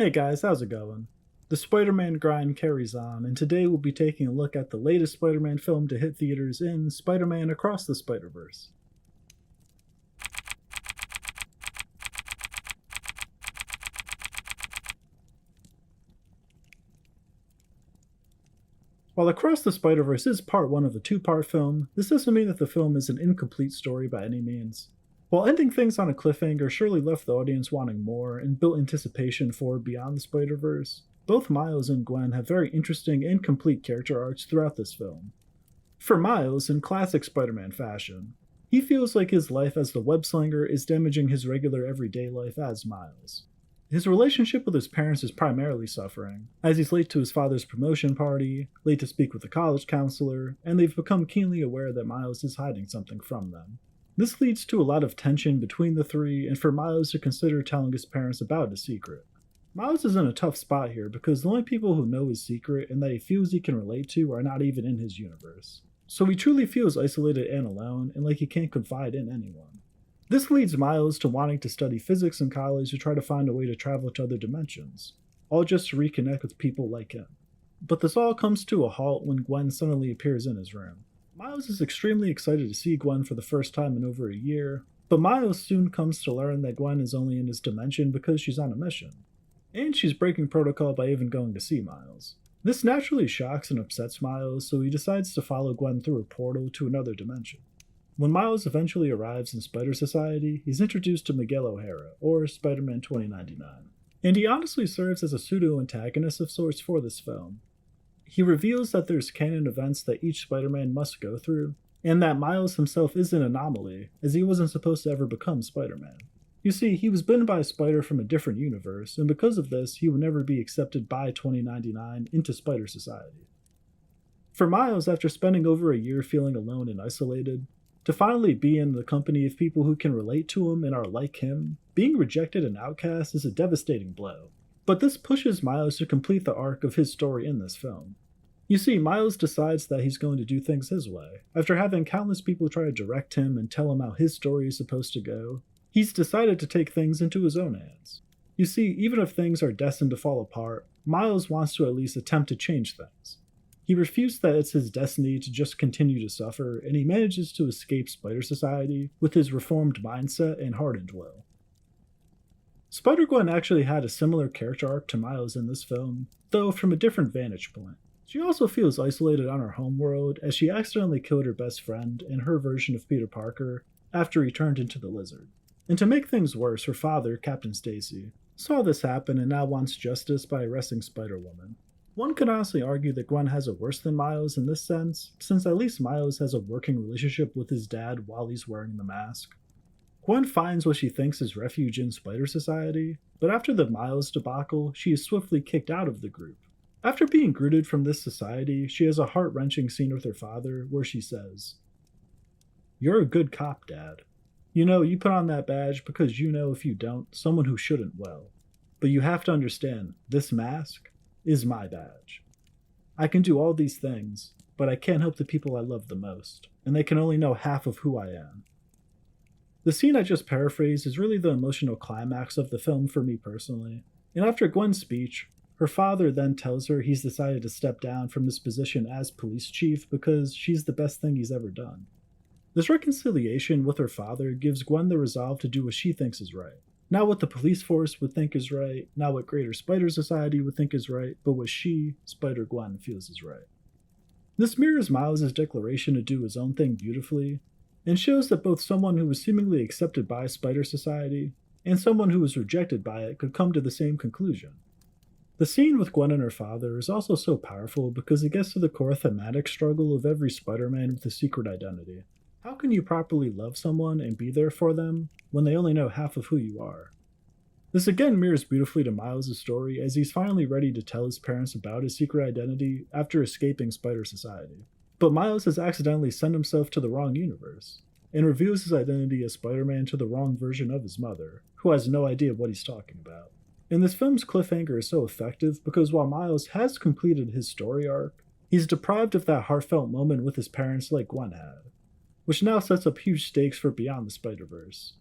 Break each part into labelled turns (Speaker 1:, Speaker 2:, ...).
Speaker 1: Hey guys, how's it going? The Spider-Man grind carries on, and today we'll be taking a look at the latest Spider-Man film to hit theaters in Spider-Man Across the Spider-Verse. While Across the Spider-Verse is part one of a two-part film, this doesn't mean that the film is an incomplete story by any means. While ending things on a cliffhanger surely left the audience wanting more and built anticipation for Beyond the Spider-Verse, both Miles and Gwen have very interesting and complete character arcs throughout this film. For Miles, in classic Spider-Man fashion, he feels like his life as the web-slinger is damaging his regular everyday life as Miles. His relationship with his parents is primarily suffering, as he's late to his father's promotion party, late to speak with the college counselor, and they've become keenly aware that Miles is hiding something from them. This leads to a lot of tension between the three, and for Miles to consider telling his parents about his secret. Miles is in a tough spot here because the only people who know his secret and that he feels he can relate to are not even in his universe. So he truly feels isolated and alone, and like he can't confide in anyone. This leads Miles to wanting to study physics in college to try to find a way to travel to other dimensions, all just to reconnect with people like him. But this all comes to a halt when Gwen suddenly appears in his room. Miles is extremely excited to see Gwen for the first time in over a year, but Miles soon comes to learn that Gwen is only in his dimension because she's on a mission. And she's breaking protocol by even going to see Miles. This naturally shocks and upsets Miles, so he decides to follow Gwen through a portal to another dimension. When Miles eventually arrives in Spider Society, he's introduced to Miguel O'Hara, or Spider-Man 2099. And he honestly serves as a pseudo-antagonist of sorts for this film. He reveals that there's canon events that each Spider-Man must go through, and that Miles himself is an anomaly, as he wasn't supposed to ever become Spider-Man. You see, he was bitten by a spider from a different universe, and because of this, he would never be accepted by 2099 into Spider Society. For Miles, after spending over a year feeling alone and isolated, to finally be in the company of people who can relate to him and are like him, being rejected and outcast is a devastating blow. But this pushes Miles to complete the arc of his story in this film. You see, Miles decides that he's going to do things his way. After having countless people try to direct him and tell him how his story is supposed to go, he's decided to take things into his own hands. You see, even if things are destined to fall apart, Miles wants to at least attempt to change things. He refused that it's his destiny to just continue to suffer, and he manages to escape Spider Society with his reformed mindset and hardened will. SpiderGwen actually had a similar character arc to Miles in this film, though from a different vantage point. She also feels isolated on her homeworld as she accidentally killed her best friend and her version of Peter Parker after he turned into the Lizard. And to make things worse, her father, Captain Stacy, saw this happen and now wants justice by arresting Spider-Woman. One could honestly argue that Gwen has it worse than Miles in this sense, since at least Miles has a working relationship with his dad while he's wearing the mask. Gwen finds what she thinks is refuge in Spider Society, but after the Miles debacle, she is swiftly kicked out of the group. After being rooted from this society, she has a heart-wrenching scene with her father where she says, "You're a good cop, Dad. You know, you put on that badge because you know if you don't, someone who shouldn't will. But you have to understand, this mask is my badge. I can do all these things, but I can't help the people I love the most, and they can only know half of who I am." The scene I just paraphrased is really the emotional climax of the film for me personally, and after Gwen's speech, her father then tells her he's decided to step down from his position as police chief because she's the best thing he's ever done. This reconciliation with her father gives Gwen the resolve to do what she thinks is right. Not what the police force would think is right, not what Greater Spider Society would think is right, but what she, Spider-Gwen, feels is right. This mirrors Miles' declaration to do his own thing beautifully, and shows that both someone who was seemingly accepted by Spider Society and someone who was rejected by it could come to the same conclusion. The scene with Gwen and her father is also so powerful because it gets to the core thematic struggle of every Spider-Man with a secret identity. How can you properly love someone and be there for them when they only know half of who you are? This again mirrors beautifully to Miles' story as he's finally ready to tell his parents about his secret identity after escaping Spider Society. But Miles has accidentally sent himself to the wrong universe, and reveals his identity as Spider-Man to the wrong version of his mother, who has no idea what he's talking about. And this film's cliffhanger is so effective because while Miles has completed his story arc, he's deprived of that heartfelt moment with his parents like Gwen had, which now sets up huge stakes for Beyond the Spider-Verse.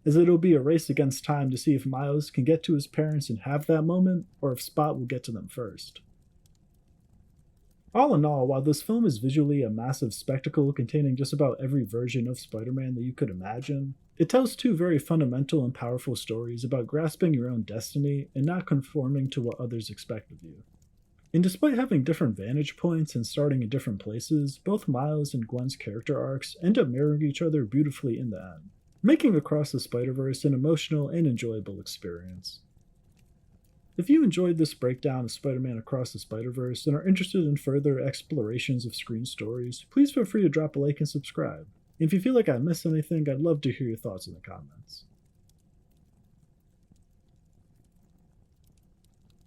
Speaker 1: as it'll be a race against time to see if Miles can get to his parents and have that moment, or if Spot will get to them first. All in all, while this film is visually a massive spectacle containing just about every version of Spider-Man that you could imagine, it tells two very fundamental and powerful stories about grasping your own destiny and not conforming to what others expect of you. And despite having different vantage points and starting in different places, both Miles and Gwen's character arcs end up mirroring each other beautifully in the end, making Across the Spider-Verse an emotional and enjoyable experience. If you enjoyed this breakdown of Spider-Man Across the Spider-Verse and are interested in further explorations of screen stories, please feel free to drop a like and subscribe. And if you feel like I missed anything, I'd love to hear your thoughts in the comments.